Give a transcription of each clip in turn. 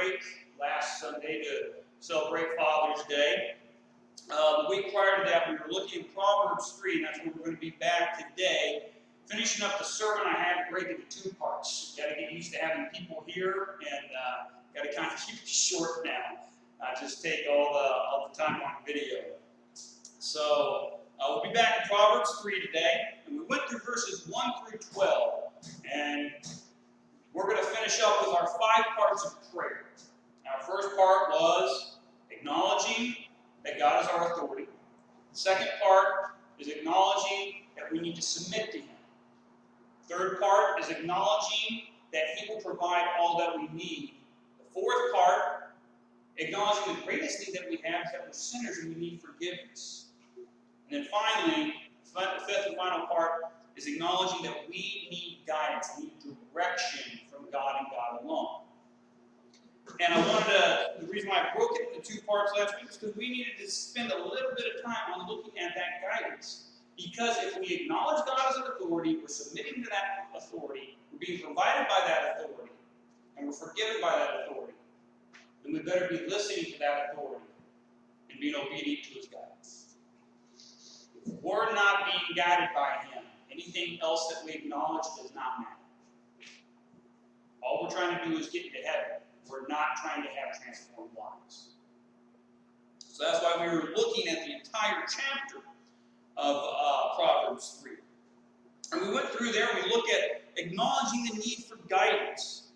break last Sunday to celebrate Father's Day. The week prior to that, we were looking at Proverbs 3, and that's where we're going to be back today. Finishing up the sermon, I had to break into two parts. Got to get used to having people here, and got to kind of keep it short now. Just take all the time on video. So we'll be back in Proverbs 3 today, and we went through verses 1 through 12, and we're going to finish up with our 5 parts of prayer. Our first part was acknowledging that God is our authority. The second part is acknowledging that we need to submit to Him. Third part is acknowledging that He will provide all that we need. The fourth part, acknowledging the greatest need that we have is that we're sinners and we need forgiveness. And then finally, the fifth and final part is acknowledging that we need guidance, we need direction from God and God alone. And the reason why I broke it into 2 parts last week is because we needed to spend a little bit of time on looking at that guidance. Because if we acknowledge God as an authority, we're submitting to that authority, we're being provided by that authority, and we're forgiven by that authority, then we better be listening to that authority and being obedient to His guidance. If we're not being guided by Him, anything else that we acknowledge does not matter. All we're trying to do is get into heaven. We're not trying to have transformed lives. So that's why we were looking at the entire chapter of Proverbs 3. And we went through there and we look at acknowledging the need for guidance.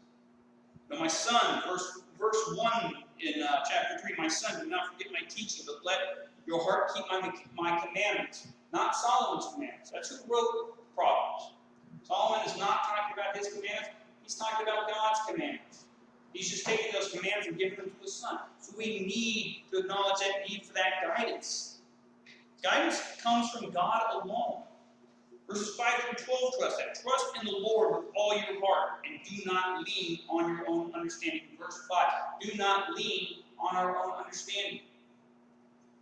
Now, my son, verse 1 in chapter 3, my son, do not forget my teaching, but let your heart keep my commandments, not Solomon's commandments. That's who wrote Proverbs. Solomon is not talking about his commandments, he's talking about God's commandments. He's just taking those commands and giving them to his son. So we need to acknowledge that need for that guidance. Guidance comes from God alone. Verses 5 through 12 trust that. Trust in the Lord with all your heart and do not lean on your own understanding. Verse 5, do not lean on our own understanding.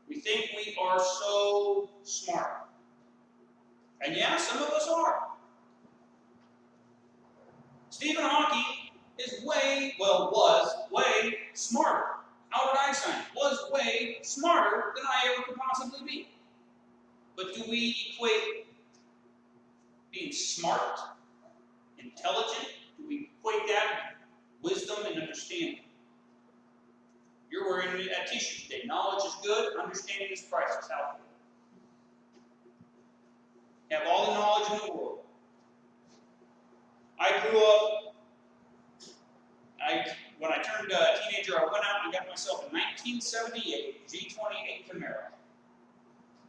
We think we are so smart. And yeah, some of us are. Stephen Hawking was way smarter. Albert Einstein was way smarter than I ever could possibly be. But do we equate being smart, intelligent? Do we equate that with wisdom and understanding? You're wearing a t-shirt today. Knowledge is good, understanding is priceless. How good. You have all the knowledge in the world. I grew up, when I turned a teenager, I went out and got myself a 1978 G28 Camaro.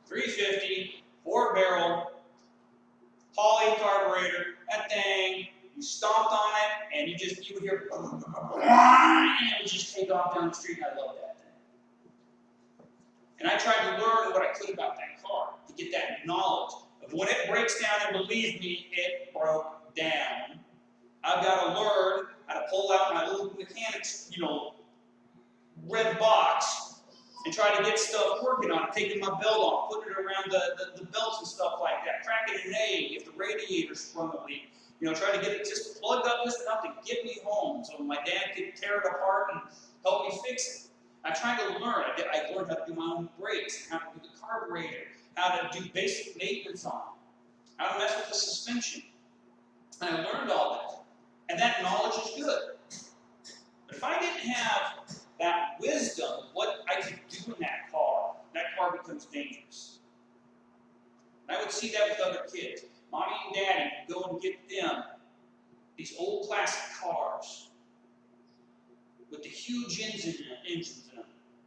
350, 4-barrel, poly carburetor. That thing, you stomped on it, and you would hear, and it would just take off down the street, and I loved that thing. And I tried to learn what I could about that car, to get that knowledge of when it breaks down, and believe me, it broke down. I've got to learn how to pull out my little mechanic's, red box and try to get stuff working on it, taking my belt off, putting it around the belts and stuff like that, cracking an egg if the radiator's sprung a leak. Try to get it just plugged up just enough to get me home so my dad could tear it apart and help me fix it. I tried to learn. I learned how to do my own brakes, how to do the carburetor, how to do basic maintenance on it, how to mess with the suspension. And I learned all that. And that knowledge is good. But if I didn't have that wisdom, what I could do in that car becomes dangerous. And I would see that with other kids. Mommy and Daddy would go and get them these old classic cars with the huge engines in them,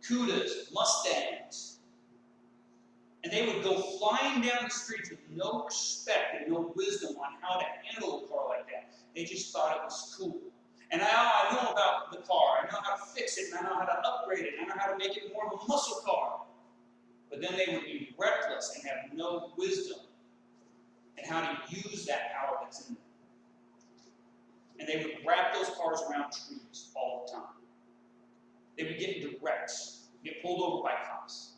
Cudas, Mustangs. And they would go flying down the streets with no respect and no wisdom on how to handle a car like that. They just thought it was cool. And I know about the car. I know how to fix it, and I know how to upgrade it. I know how to make it more of a muscle car. But then they would be reckless and have no wisdom in how to use that power that's in them. And they would wrap those cars around trees all the time. They would get into wrecks, get pulled over by cops.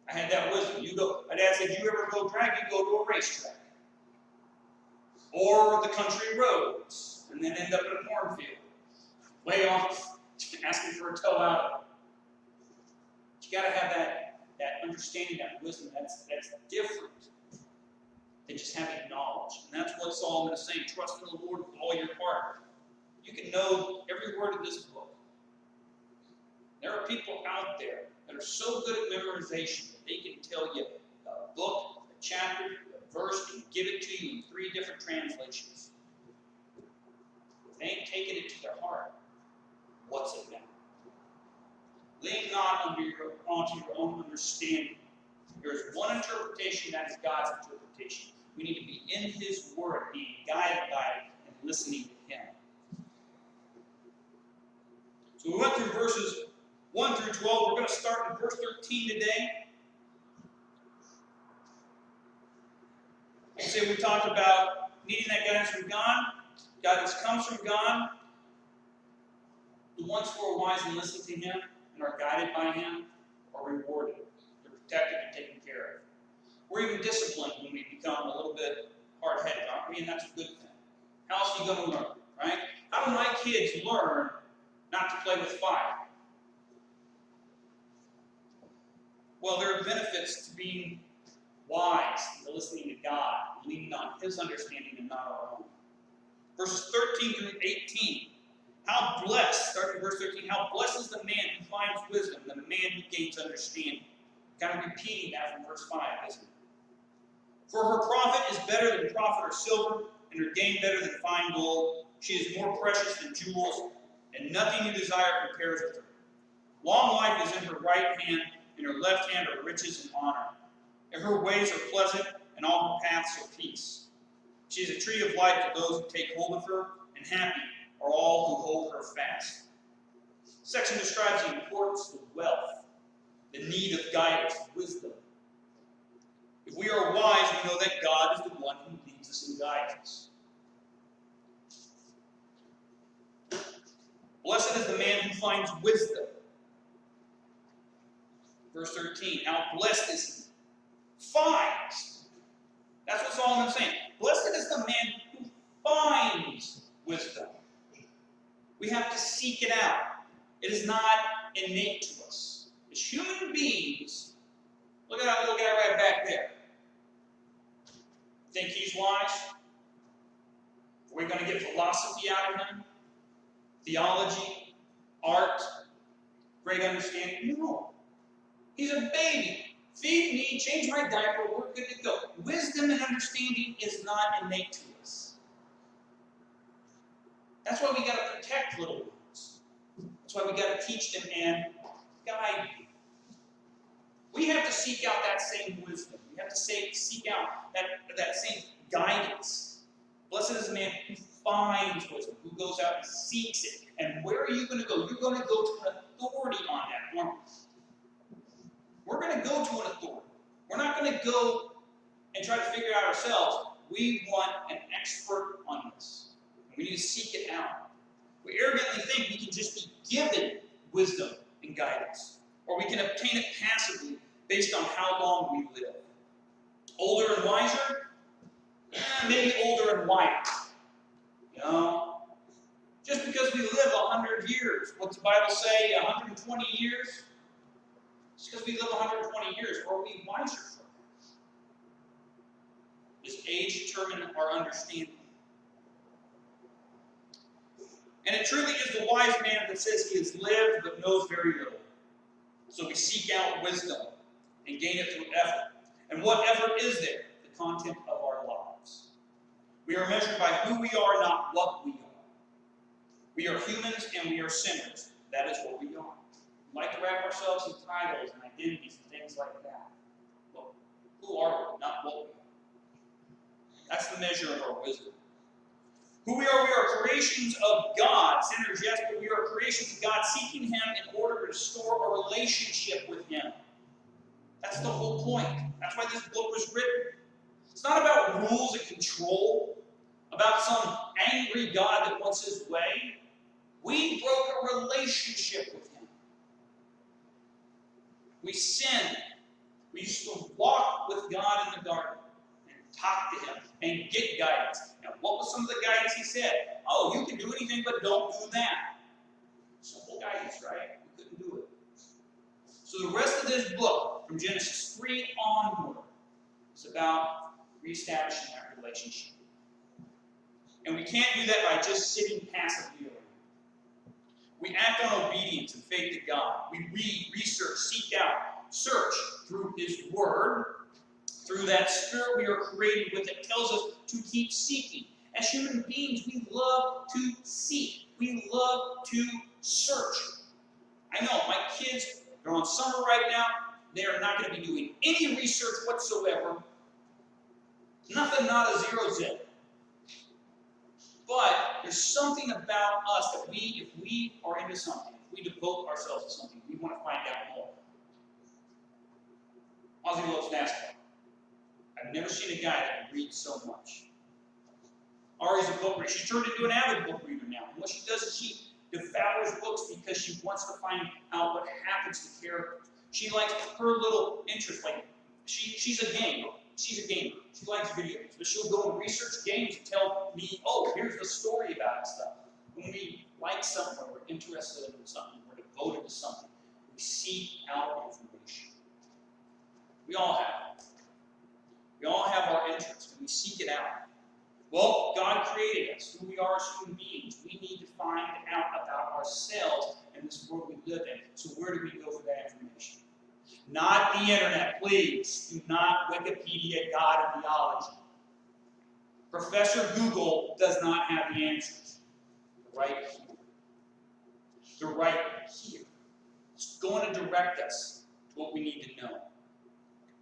I had that wisdom. My dad said, you ever go drag, you go to a racetrack. Or the country roads, and then end up in a cornfield. Way off asking for a toe out. You got to have that understanding, that wisdom. That's different than just having knowledge. And that's what Solomon is saying. Trust in the Lord with all your heart. You can know every word of this book. There are people out there that are so good at memorization that they can tell you a book, a chapter, a verse, and give it to you in 3 different translations. If they ain't taking it to their heart, what's it now? Lean not onto your own understanding. There is one interpretation, that is God's interpretation. We need to be in His Word, being guided by it, and listening to Him. So we went through verses 1 through 12. We're going to start in verse 13 today. So we talked about needing that guidance from God. Guidance comes from God. The ones who are wise and listen to Him and are guided by Him are rewarded. They're protected and taken care of. We're even disciplined when we become a little bit hard-headed, aren't we? And that's a good thing. How else are you going to learn, right? How do my kids learn not to play with fire? Well, there are benefits to being wise, to listening to God, leaning on His understanding and not our own. Verses 13 through 18. How blessed, starting verse 13, how blessed is the man who finds wisdom, the man who gains understanding. Kind of repeating that from verse 5, isn't it? For her profit is better than profit or silver, and her gain better than fine gold. She is more precious than jewels, and nothing you desire compares with her. Long life is in her right hand, in her left hand are riches and honor. And her ways are pleasant, and all her paths are peace. She is a tree of life to those who take hold of her, and happy are all who hold her fast. This section describes the importance of wealth, the need of guidance, wisdom. If we are wise, we know that God is the one who leads us and guides us. Blessed is the man who finds wisdom. Verse 13, how blessed is he? Finds. That's what Solomon's saying. Blessed is the man who finds wisdom. We have to seek it out. It is not innate to us. As human beings, look at that little guy right back there. Think he's wise? Are we going to get philosophy out of him? Theology? Art? Great understanding? No. He's a baby. Feed me, change my diaper, we're good to go. Wisdom and understanding is not innate to us. That's why we got to protect little ones. That's why we got to teach them and guide them. We have to seek out that same wisdom. We have to seek out that same guidance. Blessed is the man who finds wisdom, who goes out and seeks it. And where are you going to go? You're going to go to an authority on that, aren't you? We're going to go to an authority. We're not going to go and try to figure it out ourselves. We want an expert on this. We need to seek it out. We arrogantly think we can just be given wisdom and guidance, or we can obtain it passively based on how long we live. Older and wiser? Maybe older and wiser. You know? Just because we live 100 years, what's the Bible say, 120 years? Just because we live 120 years, are we wiser from it? Does age determine our understanding? And it truly is the wise man that says he has lived but knows very little. So we seek out wisdom and gain it through effort. And what effort is there? The content of our lives. We are measured by who we are, not what we are. We are humans and we are sinners. That is what we are. We like to wrap ourselves in titles and identities and things like that. But who are we? Not what we are. That's the measure of our wisdom. Who we are creations of God. Sinners, yes, but we are creations of God, seeking Him in order to restore a relationship with Him. That's the whole point. That's why this book was written. It's not about rules and control, about some angry God that wants His way. We broke a relationship with Him. We sinned. We used to walk with God in the garden and talk to Him and get guidance. Now, what was some of the guidance He said? Oh, you can do anything but don't do that. Simple guidance. this book, from Genesis 3 onward, is about reestablishing that relationship. And we can't do that by just sitting passively around. We act on obedience and faith to God. We read, research, seek out, search through His Word, through that Spirit we are created with that tells us to keep seeking. As human beings, we love to seek. We love to search. I know, my kids, they're on summer right now. They are not going to be doing any research whatsoever. Nothing, not a zero zip. But there's something about us that if we are into something, if we devote ourselves to something, we want to find out more. Ozzy loves NASCAR. I've never seen a guy that reads so much. Ari's a book reader. She's turned into an avid book reader now. And what she does is she devours books because she wants to find out what happens to characters. She likes her little interest. Like she's a gamer. She's a gamer. She likes video games. But she'll go and research games and tell me, oh, here's the story about it and stuff. When we like something or we're interested in something, we're devoted to something, we seek out information. We all have it. We all have our interest, and we seek it out. Well, God created us, who we are as human beings. We need to find out about ourselves and this world we live in. So where do we go for that information? Not the internet, please. Do not Wikipedia God and theology. Professor Google does not have the answers. They're right here. They're right here. It's going to direct us to what we need to know.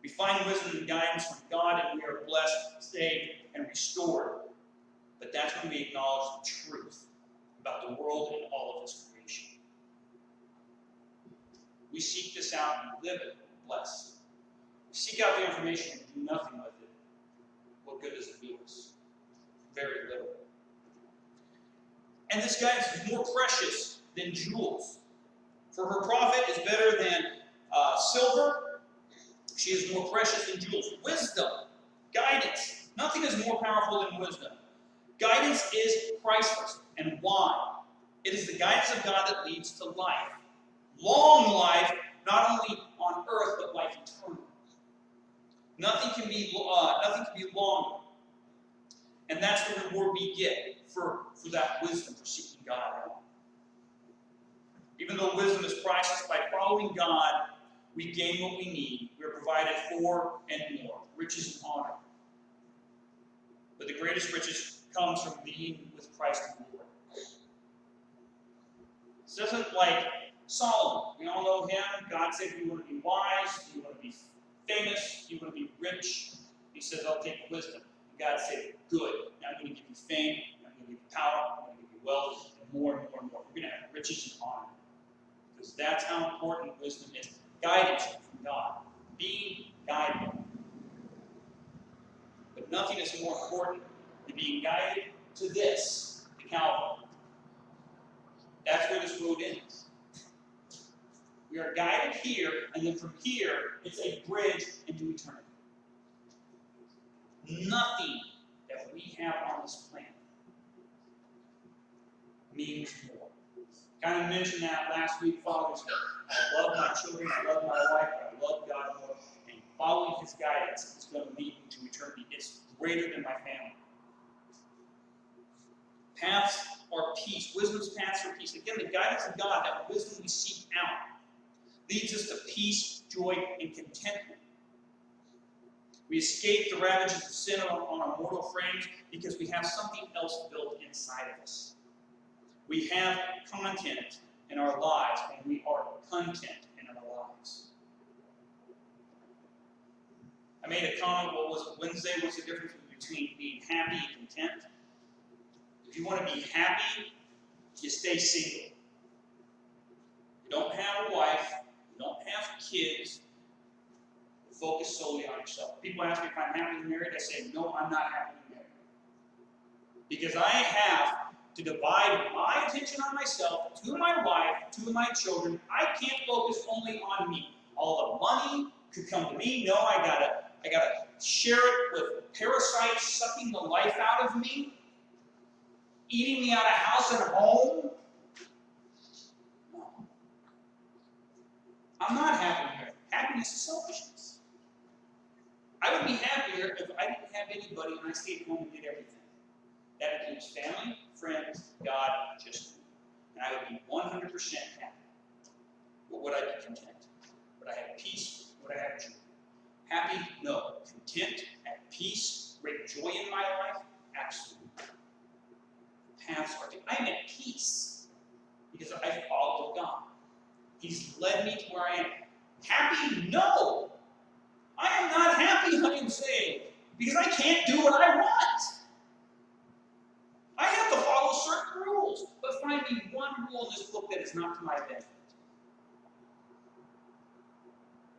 We find wisdom and guidance from God, and we are blessed, saved, and restored. But that's when we acknowledge the truth about the world and all of its creation. We seek this out and live it blessed. We seek out the information and do nothing with it. What good does it do us? Very little. And this guidance is more precious than jewels. For her profit is better than silver. She is more precious than jewels. Wisdom, guidance. Nothing is more powerful than wisdom. Guidance is priceless. And why? It is the guidance of God that leads to life. Long life, not only on earth, but life eternal. Nothing can be longer. And that's the reward we get for that wisdom, for seeking God out. Even though wisdom is priceless, by following God, we gain what we need. We are provided for and more. Riches and honor. But the greatest riches comes from being with Christ the Lord. This isn't like Solomon. We all know him. God said, you want to be wise, you want to be famous, you want to be rich. He says, I'll take wisdom. And God said, good. Now I'm going to give you fame, I'm going to give you power, I'm going to give you wealth, and more and more and more. We're going to have riches and honor. Because that's how important wisdom is. Guidance from God. Being guided. But nothing is more important than being guided to this, to Calvary. That's where this road ends. We are guided here, and then from here, it's a bridge into eternity. Nothing that we have on this planet means more. Kind of mentioned that last week, Father's Day. I love my children, I love my wife, but I love God more. And following His guidance is going to lead me to eternity. It's greater than my family. Paths are peace. Wisdom's paths are peace. Again, the guidance of God, that wisdom we seek out, leads us to peace, joy, and contentment. We escape the ravages of sin on our mortal frames because we have something else built inside of us. We have content in our lives, and we are content in our lives. I made a comment, what was it, Wednesday? What's the difference between being happy and content? If you want to be happy, you stay single. You don't have a wife, you don't have kids, you focus solely on yourself. People ask me if I'm happily married, I say, no, I'm not happily married. Because I have to divide my attention on myself, to my wife, to my children. I can't focus only on me. All the money could come to me. No, I gotta share it with parasites sucking the life out of me, eating me out of house and home. No. I'm not happy here. Happiness is selfishness. I would be happier if I didn't have anybody and I stayed home and did everything. That includes family, friends, God, just me. And I would be 100% happy. But would I be content? Would I have peace? Would I have joy? Happy? No. Content, at peace, great joy in my life? Absolutely. Paths are different. I'm at peace because I follow God. He's led me to where I am. Happy? No. I am not happy, honey, and saved because I can't do what I want. I have to follow certain rules, but find me one rule in this book that is not to my benefit.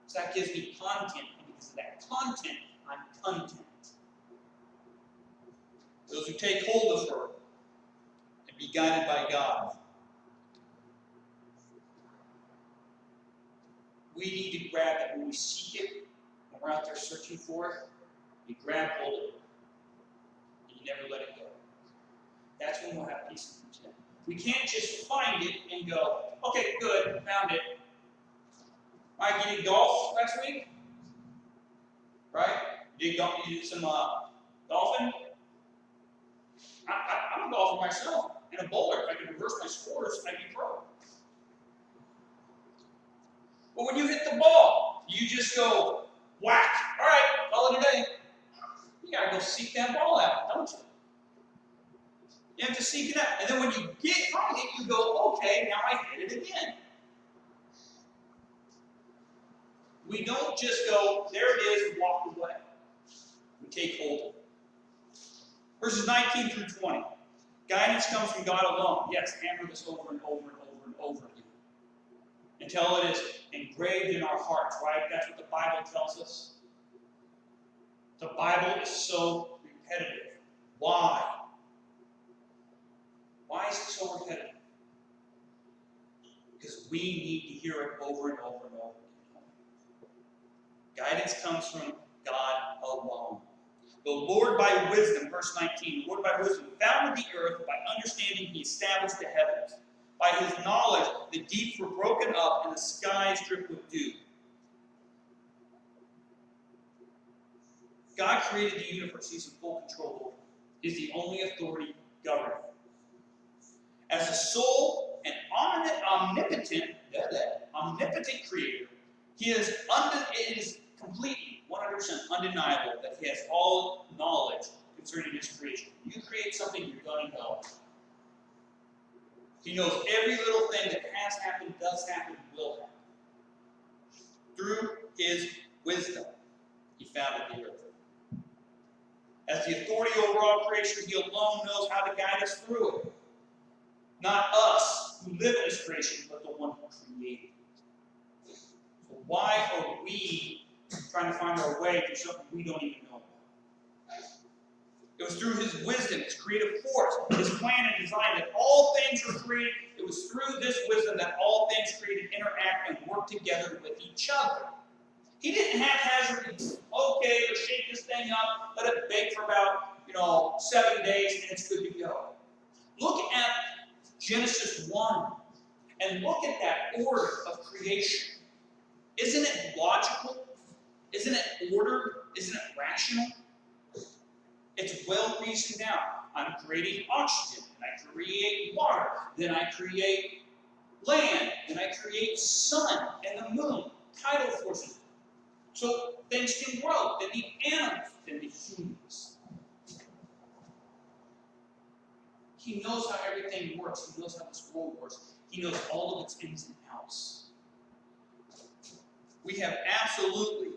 So that gives me content, and because of that content, I'm content. Those who take hold of her and be guided by God. We need to grab it when we seek it, when we're out there searching for it. You grab hold of it, and you never let it go. That's when we'll have peace and content. We can't just find it and go, okay, good, found it. All right, you did golf last week? Right? You did some golfing? I'm a golfer myself, and a bowler. If I could reverse my scores, I'd be pro. But when you hit the ball, you just go, whack. All right, call it a day. You got to go seek that ball out, don't you? You have to seek it out. And then when you find it, you go, okay, now I hit it again. We don't just go, there it is, and walk away. We take hold of it. Verses 19 through 20. Guidance comes from God alone. Yes, hammer this over and over and over and over again. Until it is engraved in our hearts, right? That's what the Bible tells us. The Bible is so repetitive. Why? Why is it so repetitive? Because we need to hear it over and over and over again. Guidance comes from God alone. The Lord by wisdom, verse 19, the Lord by wisdom founded the earth, by understanding he established the heavens. By his knowledge, the deeps were broken up and the skies dripped with dew. God created the universe. He's in full control over it. He's the only authority governing. As a sole and omnipotent creator, it is completely, 100% undeniable that he has all knowledge concerning his creation. You create something, you're going to know. He knows every little thing that has happened, does happen, will happen. Through his wisdom, he founded the earth. As the authority over all creation, he alone knows how to guide us through it. Not us who live in his creation, but the one who created it. So why are we trying to find our way through something we don't even know about? It was through his wisdom, his creative force, his plan and design that all things were created. It was through this wisdom that all things created interact and work together with each other. He didn't haphazardly, okay, let's shake this thing up, let it bake for about 7 days, and it's good to go. Look at Genesis 1, and look at that order of creation. Isn't it logical? Isn't it ordered? Isn't it rational? It's well reasoned out. I'm creating oxygen, and I create water, then I create land, then I create sun and the moon, tidal forces. So things can grow, then the animals, then the humans. He knows how everything works. He knows how this world works. He knows all of its ins and outs. We have absolutely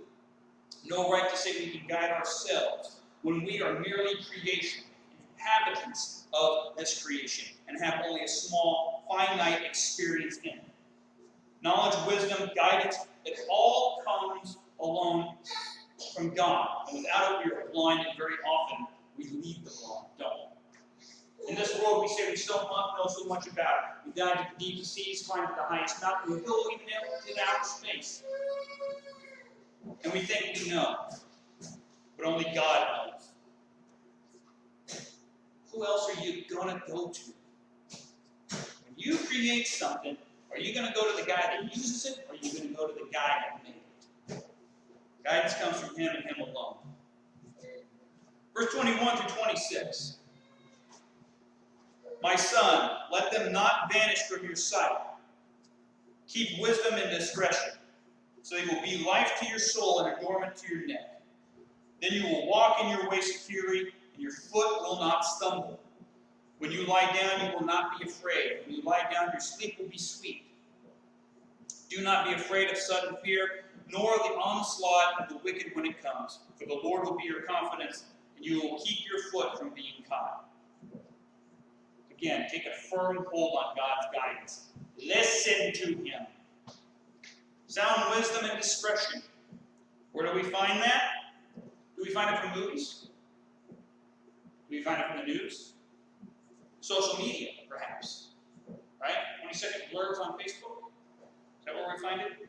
no right to say we can guide ourselves when we are merely creation, inhabitants of this creation, and have only a small, finite experience in it. Knowledge, wisdom, guidance, it all comes alone from God. And without it, we are blind, and very often we leave the blind, don't we? In this world, we say we know so much about it. We dive to the deepest seas, climb to the highest mountain, we go even into outer space. And we think we know. But only God knows. Who else are you going to go to? When you create something, are you going to go to the guy that uses it, or are you going to go to the guy that made it? Guidance comes from Him and Him alone. Verse 21 through 26. My son, let them not vanish from your sight. Keep wisdom and discretion, so they will be life to your soul and adornment to your neck. Then you will walk in your way securely, and your foot will not stumble. When you lie down, you will not be afraid. When you lie down, your sleep will be sweet. Do not be afraid of sudden fear, nor the onslaught of the wicked when it comes. For the Lord will be your confidence, and you will keep your foot from being caught. Again, take a firm hold on God's guidance. Listen to Him. Sound wisdom and discretion. Where do we find that? Do we find it from movies? Do we find it from the news? Social media, perhaps. Right? 20-second blurbs on Facebook? Is that where we find it?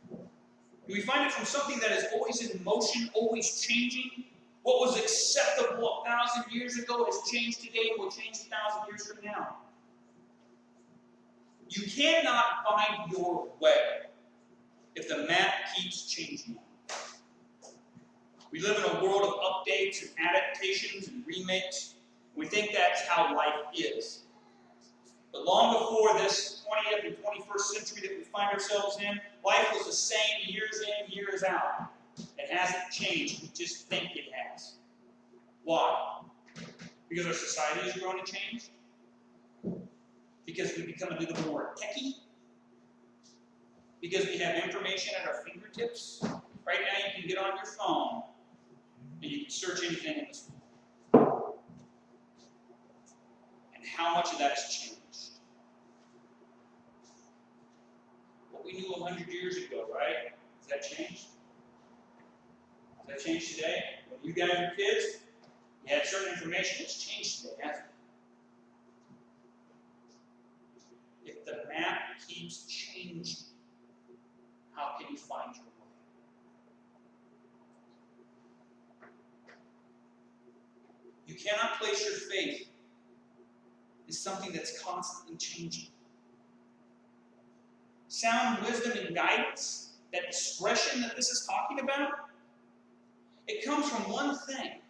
Do we find it from something that is always in motion, always changing? What was acceptable 1,000 years ago has changed today and will change 1,000 years from now. You cannot find your way if the map keeps changing. We live in a world of updates and adaptations and remakes. We think that's how life is. But long before this 20th and 21st century that we find ourselves in, life was the same years in, years out. It hasn't changed. We just think it has. Why? Because our society has grown and changed? Because we've become a little more techy? Because we have information at our fingertips? Right now you can get on your phone and you can search anything in this world. And how much of that has changed? What we knew 100 years ago, right? Has that changed? Has that changed today? When you guys were kids, you had certain information that's changed today, hasn't it? If the map keeps changing, how can you find your way? You cannot place your faith in something that's constantly changing. Sound wisdom and guidance, that discretion that this is talking about, it comes from one thing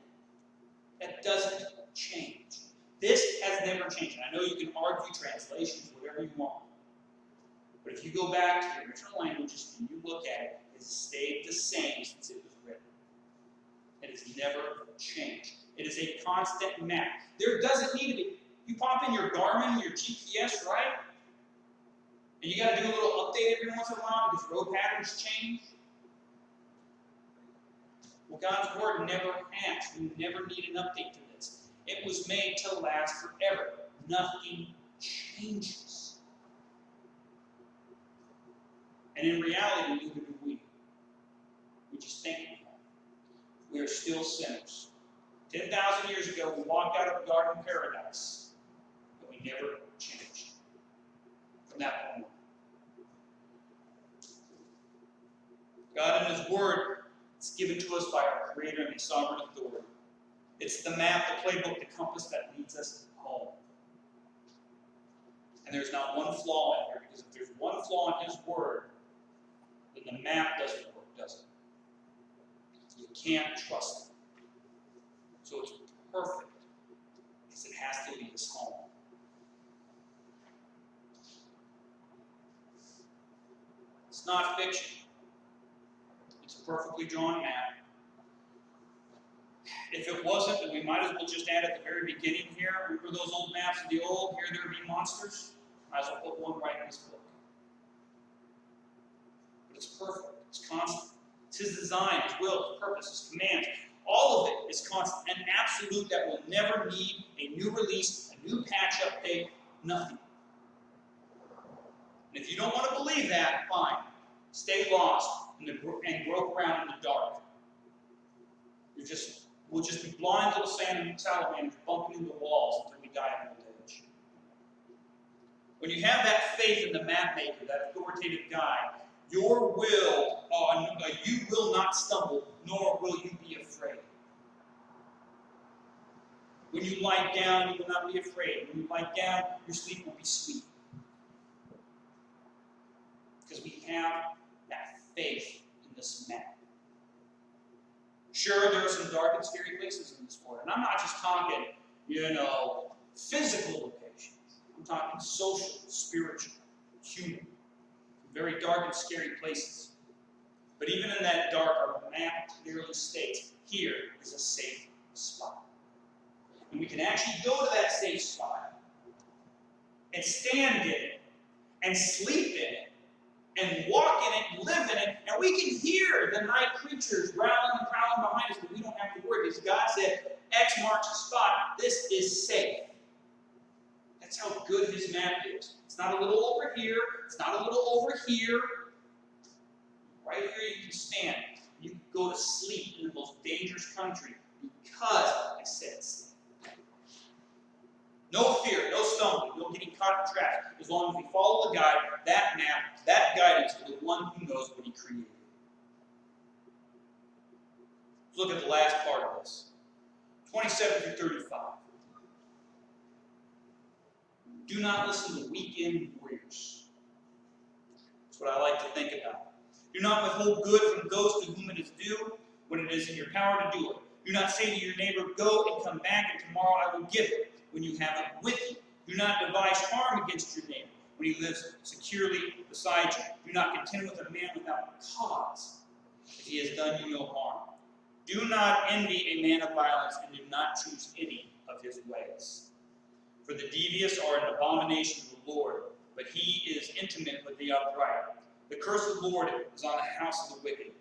that doesn't change. This has never changed. And I know you can argue translations, whatever you want. But if you go back to the original languages and you look at it, it's stayed the same since it was written. It has never changed. It is a constant map. There doesn't need to be. You pop in your Garmin, your GPS, right? And you got to do a little update every once in a while because road patterns change. Well, God's Word never has. We never need an update to this. It was made to last forever. Nothing changes. And in reality, neither do we. We just think we have. We are still sinners. 10,000 years ago, we walked out of the Garden of Paradise, but we never changed from that point on. God in His Word is given to us by our Creator and His sovereign authority. It's the map, the playbook, the compass that leads us home. And there's not one flaw in here, because if there's one flaw in His Word, then the map doesn't work, does it? You can't trust it. So it's perfect, because it has to lead us home. It's not fiction. It's a perfectly drawn map. If it wasn't, then we might as well just add at the very beginning here. Remember those old maps of the old? Here there be monsters. Might as well put one right in this book. But it's perfect. It's constant. It's His design, His will, His purpose, His commands. All of it is constant and absolute, that will never need a new release, a new patch update, nothing. And if you don't want to believe that, fine. Stay lost and grope around in the dark. We'll just be blind little salamanders bumping into walls until we die in old age. When you have that faith in the map maker, that authoritative guide, you will not stumble, nor will you be afraid. When you lie down, you will not be afraid. When you lie down, your sleep will be sweet. Because we have that faith in this map. Sure, there are some dark and scary places in this world. And I'm not just talking, physical locations. I'm talking social, spiritual, human. Very dark and scary places. But even in that dark, our map clearly states here is a safe spot. And we can actually go to that safe spot and stand in it and sleep in it and walk in it and live in it, and we can hear the night creatures growling and prowling behind us, but we don't have to worry because God said, X marks the spot, this is safe. That's how good his map is. It's not a little over here, it's not a little over here. Right here you can stand. You can go to sleep in the most dangerous country because I said it's safe. No fear, no stumbling, no getting caught in traffic. As long as we follow the guide, that map, that guidance to the one who knows what he created. Let's look at the last part of this. 27 through 35. Do not listen to weekend warriors. That's what I like to think about. Do not withhold good from those to whom it is due when it is in your power to do it. Do not say to your neighbor, go and come back, and tomorrow I will give it, when you have it with you. Do not devise harm against your neighbor when he lives securely beside you. Do not contend with a man without cause, if he has done you no harm. Do not envy a man of violence, and do not choose any of his ways. For the devious are an abomination to the Lord, but he is intimate with the upright. The curse of the Lord is on the house of the wicked,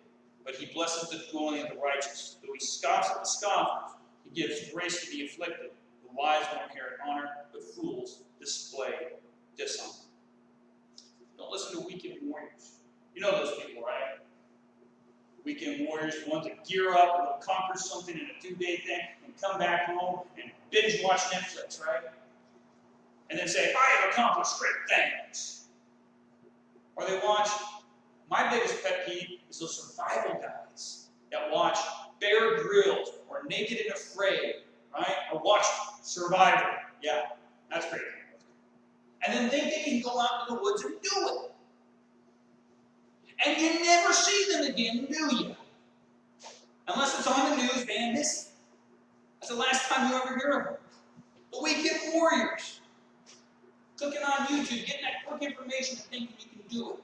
but he blesses the dwelling of the righteous. Though he scoffs at the scoffers, he gives grace to the afflicted. The wise will inherit honor, but fools display dishonor. Don't listen to weekend warriors. You know those people, right? Weekend warriors, the ones that gear up and will conquer something in a 2-day thing and come back home and binge watch Netflix, right? And then say, I have accomplished great things. Or they watch, my biggest pet peeve is those survival guys that watch Bear Grylls or Naked and Afraid, right? Or watch Survivor. Yeah, that's great. And then think they can go out into the woods and do it. And you never see them again, do you? Unless it's on the news, they miss it. That's the last time you ever hear of them. The weekend warriors. Clicking on YouTube, getting that quick information and thinking you can do it.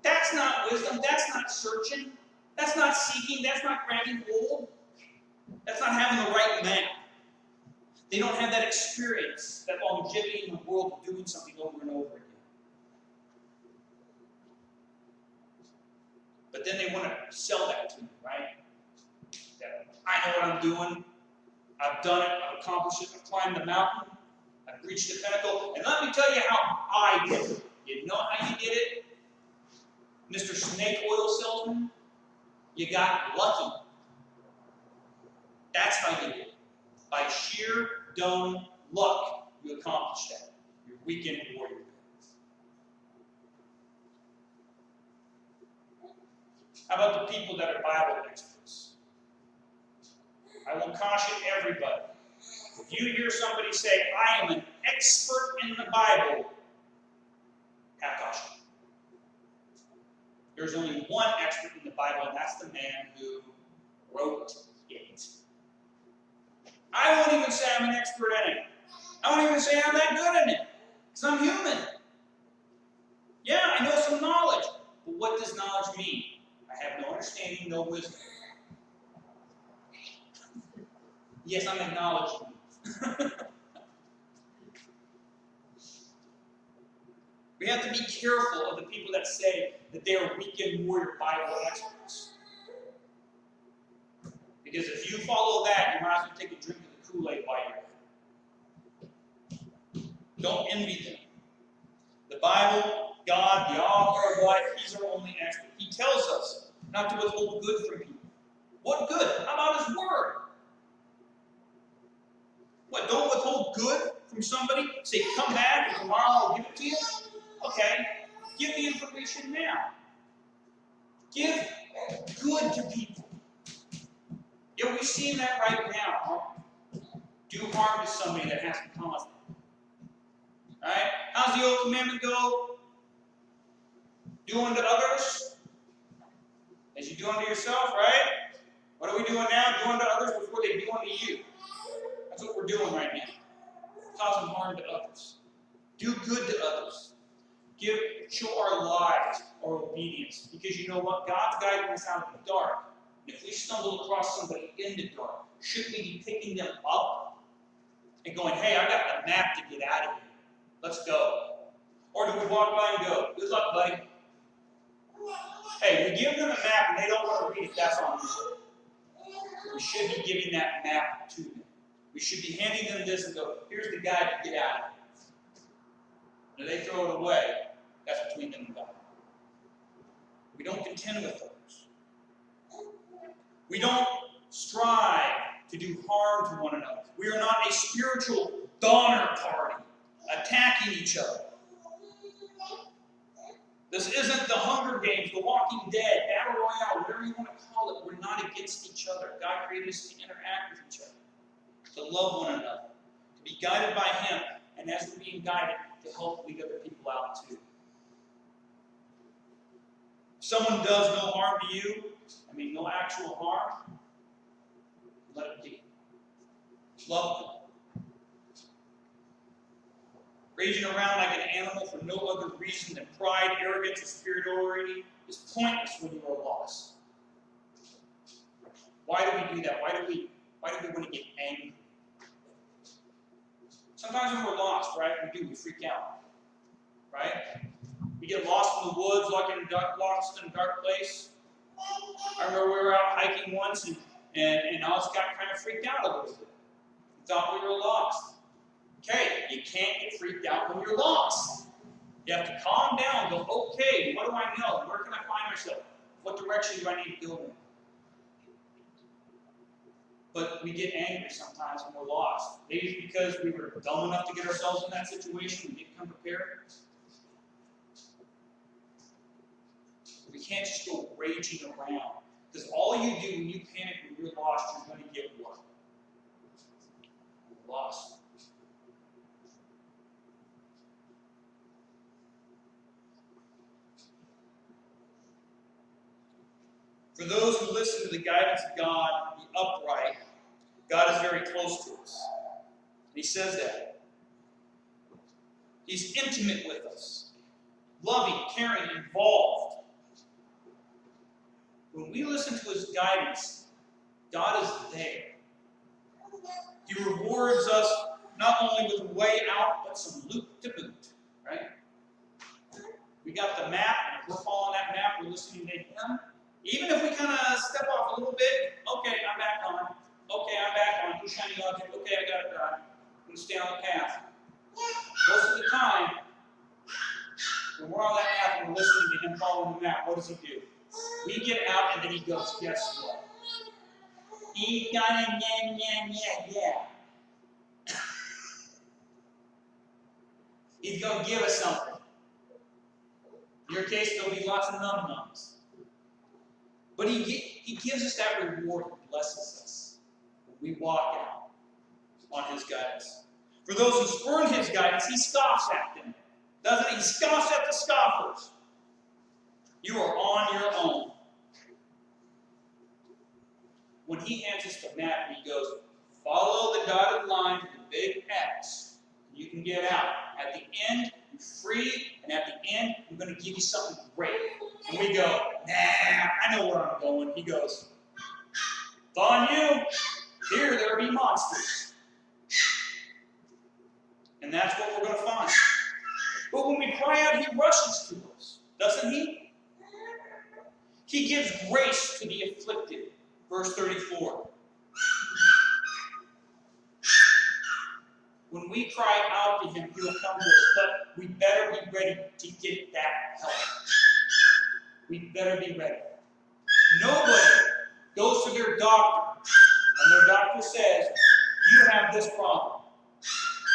That's not wisdom. That's not searching. That's not seeking. That's not grabbing hold. That's not having the right map. They don't have that experience, that longevity in the world of doing something over and over again. But then they want to sell that to you, right? That I know what I'm doing. I've done it. I've accomplished it. I've climbed the mountain. I've reached the pinnacle. And let me tell you how I did it. You know how you did it? Mr. Snake Oil Salesman? You got lucky. That's how you did it. By sheer dumb luck, you accomplished that. Your weekend warrior. How about the people that are Bible experts? I will caution everybody. If you hear somebody say, I am an expert in the Bible, have caution. There's only one expert in the Bible, and that's the man who wrote it. I won't even say I'm an expert in it. I won't even say I'm that good in it, because I'm human. Yeah, I know some knowledge, but what does knowledge mean? I have no understanding, no wisdom. Yes, I'm acknowledging you. We have to be careful of the people that say that they are weekend warrior Bible experts. Because if you follow that, you might as well take a drink of the Kool-Aid while you're at it. Don't envy them. The Bible, God, the author of life, He's our only expert. He tells us not to withhold good from people. What good? How about His Word? What, don't withhold good from somebody? Say, come back and tomorrow I'll give it to you? Okay, give the information now. Give good to people. Yeah, we're seeing that right now. Do harm to somebody that hasn't caused it. Alright? How's the old commandment go? Do unto others as you do unto yourself, right? What are we doing now? Do unto others before they do unto you. That's what we're doing right now. Causing harm to others. Do good to others. Show our lives, our obedience. Because you know what? God's guiding us out of the dark. And if we stumble across somebody in the dark, shouldn't we be picking them up and going, hey, I got the map to get out of here. Let's go. Or do we walk by and go, good luck, buddy. Hey, we give them a map and they don't want to read it, that's on them. We should be giving that map to them. We should be handing them this and go, here's the guide to get out of here. And if they throw it away, that's between them and God. We don't contend with others. We don't strive to do harm to one another. We are not a spiritual Donner Party attacking each other. This isn't the Hunger Games, the Walking Dead, Battle Royale, whatever you want to call it. We're not against each other. God created us to interact with each other, to love one another, to be guided by Him, and as we're being guided, to help lead other people out too. If someone does no harm to you, no actual harm, let it be. Love them. Raging around like an animal for no other reason than pride, arrogance, or superiority is pointless when you are lost. Why do we do that? Why do we want to get angry? Sometimes when we're lost, right, we freak out. Right? We get lost in the woods, lost in a dark place. I remember we were out hiking once and I just got kind of freaked out a little bit. We thought we were lost. Okay, you can't get freaked out when you're lost. You have to calm down and go, okay, what do I know? Where can I find myself? What direction do I need to go in? But we get angry sometimes when we're lost. Maybe it's because we were dumb enough to get ourselves in that situation. We didn't come prepared. We can't just go raging around. Because all you do when you panic when you're lost, you're going to get what? You're lost. For those who listen to the guidance of God, the upright, God is very close to us. He says that. He's intimate with us. Loving, caring, involved. When we listen to His guidance, God is there. He rewards us not only with a way out, but some loot to boot. Right? We got the map, and if we're following that map, we're listening to Him. Even if we kind of step off a little bit, okay, I'm back on. Okay, I'm back on. New shiny object. Okay, I got it done. I'm going to stay on the path. Most of the time, when we're on that path and we're listening to Him following the map, what does He do? We get out and then He goes, guess what? He's gonna yeah. He's going to give us something. In your case, there'll be lots of num-nums. But he gives us that reward. He blesses us when we walk out on His guidance. For those who spurn His guidance, He scoffs at them. Doesn't He? He scoffs at the scoffers. You are on your own. When He hands us the map, He goes, follow the dotted line to the big X. You can get out. At the end, you're free, and at the end, I'm going to give you something great. And we go, nah, I know where I'm going. He goes, it's on you. Here, there be monsters. And that's what we're going to find. But when we cry out, He rushes to us. Doesn't He? He gives grace to the afflicted. Verse 34. When we cry out to Him, He will come to us. But we better be ready to get that help. We better be ready. Nobody goes to their doctor, and their doctor says, you have this problem.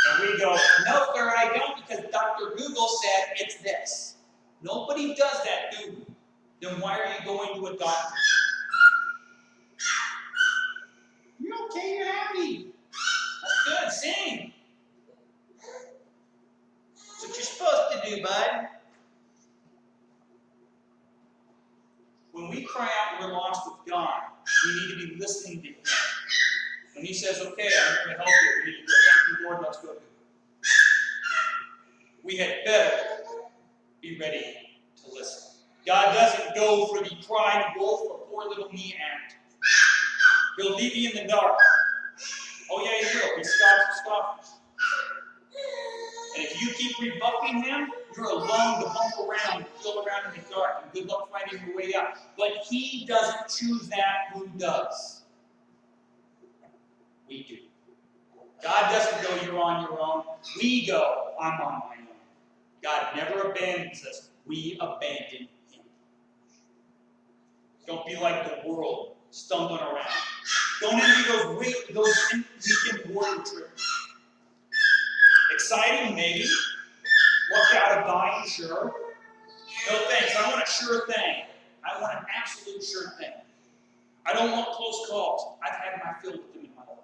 And we go, no, sir, I don't, because Dr. Google said it's this. Nobody does that, do we? Then why are you going to a doctor? You're okay, you're happy. That's good, sing. That's what you're supposed to do, bud. When we cry out and we're lost with God, We need to be listening to him. When he says, okay, I'm going to help you, we need to go, thank you, Lord, let's go do it. We had better be ready to listen. God doesn't go for the crying wolf or poor little me ant. He'll leave you in the dark. Oh yeah, he will. He scoffs and scoffers. And if you keep rebuffing him, you're alone to bump around, feel around in the dark, and good luck finding your way out. But he doesn't choose that. Who does? We do. God doesn't go, you're on your own. We go, I'm on my own. God never abandons us. We abandon him. Don't be like the world, stumbling around. Don't envy those weekend warrior trips. Exciting, maybe. Worked out a dying, sure. No thanks. I want a sure thing. I want an absolute sure thing. I don't want close calls. I've had my fill with them in my life.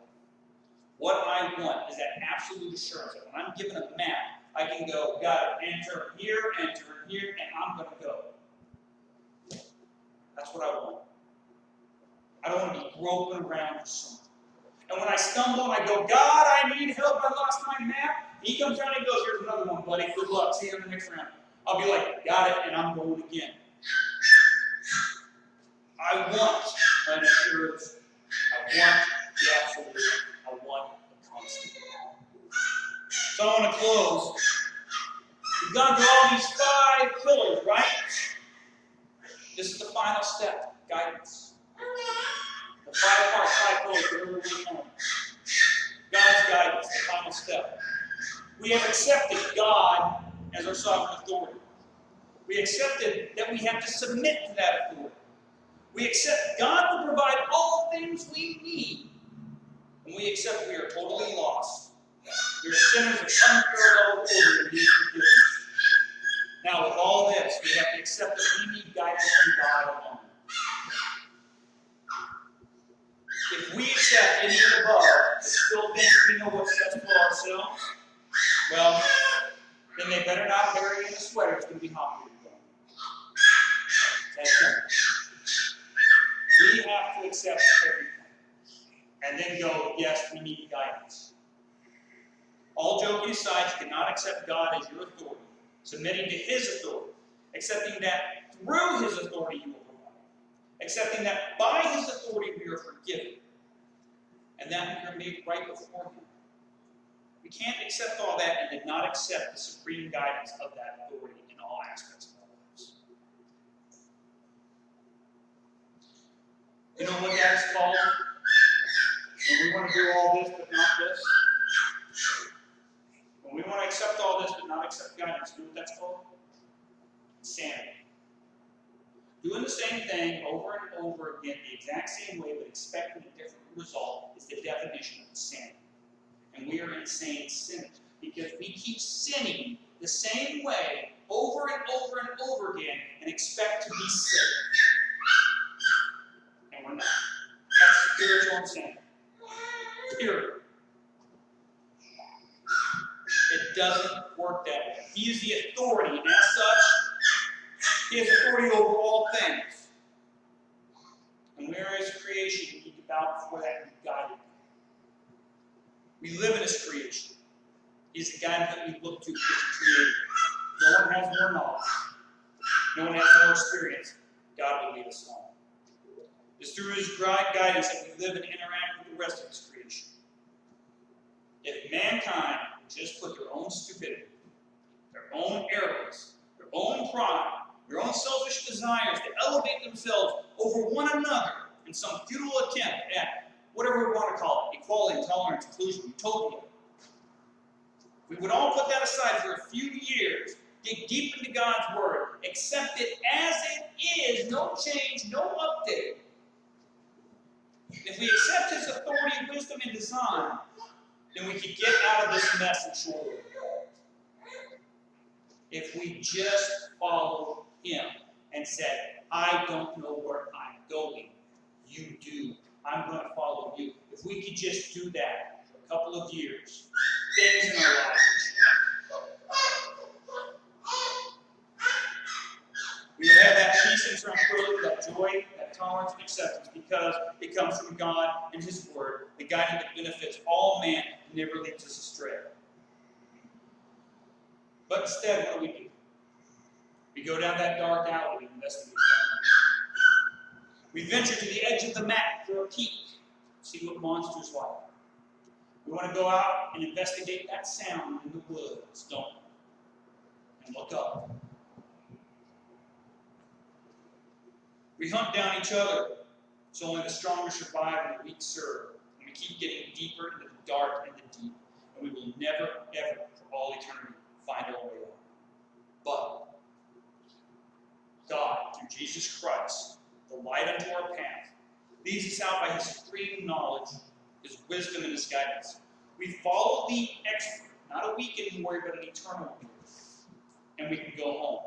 What I want is that absolute assurance that when I'm given a map, I can go, got it, enter here, and I'm going to go. That's what I want. I don't want to be groping around for something. And when I stumble and I go, God, I need help, I lost my map, he comes down and he goes, here's another one, buddy, good luck, see you in the next round. I'll be like, got it, and I'm going again. I want an assurance. I want the absolute. I want the constant. So I want to close. We've gone through all these 5 pillars, right? This is the final step, guidance. The 5 parts, 5 pillars, whatever we call them. God's guidance, the final step. We have accepted God as our sovereign authority. We accepted that we have to submit to that authority. We accept God to provide all things we need. And we accept we are totally lost. We are sinners of unparalleled order and need forgiveness. Now, with all this, we have to accept that we need guidance from God alone. If we accept any of the above, but still think we know what's best for ourselves, well, then they better not bury you in a sweater. It's going to be hot here today. That's simple. We have to accept everything. And then go, yes, we need guidance. All joking aside, you cannot accept God as your authority, submitting to his authority, accepting that through his authority you will provide, accepting that by his authority we are forgiven, and that we are made right before him. We can't accept all that and then not accept the supreme guidance of that authority in all aspects of our lives. You know what that is called? When we want to do all this but not this? When we want to accept all this but not accept guidance, you know what that's called? Insanity. Doing the same thing over and over again the exact same way but expecting a different result is the definition of insanity. And we are insane sinners because we keep sinning the same way over and over and over again and expect to be saved. And we're not. That's spiritual insanity. Period. It doesn't work that way. He is the authority, and as such, he has authority over all things. And we are his creation. We need to bow before that and be guided. We live in his creation. He's the guy that we look to because he created. No one has more knowledge. No one has more experience. God will lead us home. It's through his guidance that we live and interact with the rest of his creation. If mankind would just put their own stupidity, their own arrogance, their own pride, their own selfish desires to elevate themselves over one another in some futile attempt at whatever we want to call it, equality, tolerance, inclusion, utopia. We would all put that aside for a few years, dig deep into God's word, accept it as it is, no change, no update. If we accept his authority, wisdom, and design, then we could get out of this mess and shore. If we just followed him and said, I don't know where I'm going, you do. I'm going to follow you. If we could just do that for a couple of years, things in our lives would change. We would have that peace and tranquility, that that joy, that tolerance, and acceptance because it comes from God and His Word, the guidance that benefits all man and never leads us astray. But instead, what do? We go down that dark alley and investigate that. We venture to the edge of the map for a peek, see what monsters like. We want to go out and investigate that sound in the woods, don't we? And look up. We hunt down each other, so only the stronger survive and the weak serve. And we keep getting deeper into the dark and the deep, and we will never, ever, for all eternity, find our way out. But God, through Jesus Christ, the light unto our path, leads us out by His supreme knowledge, His wisdom, and His guidance. We follow the expert, not a weekend warrior, but an eternal warrior. And we can go home.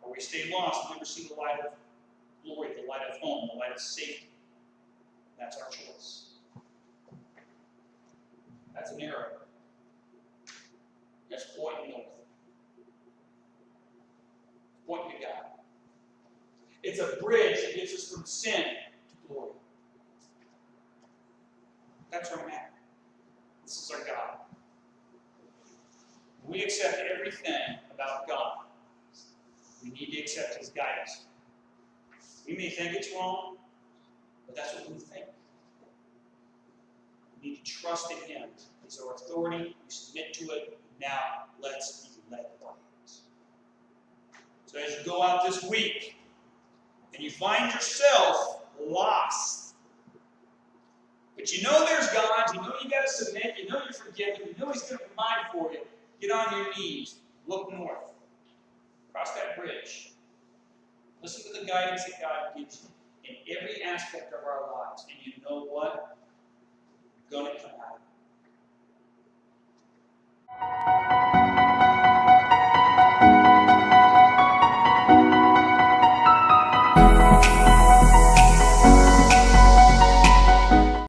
Or we stay lost and never see the light of glory, the light of home, the light of safety. That's our choice. That's an arrow. That's pointing north. Pointing to God. It's a bridge that gets us from sin to glory. That's our map. This is our God. We accept everything about God. We need to accept His guidance. We may think it's wrong, but that's what we think. We need to trust in Him. He's our authority. We submit to it. Now, let's be led by it. So as you go out this week, and you find yourself lost, but you know there's God, you know you got to submit, you know you're forgiven, you know He's going to provide for you, get on your knees, look north, cross that bridge. Listen to the guidance that God gives you in every aspect of our lives. And you know what? You're going to come out.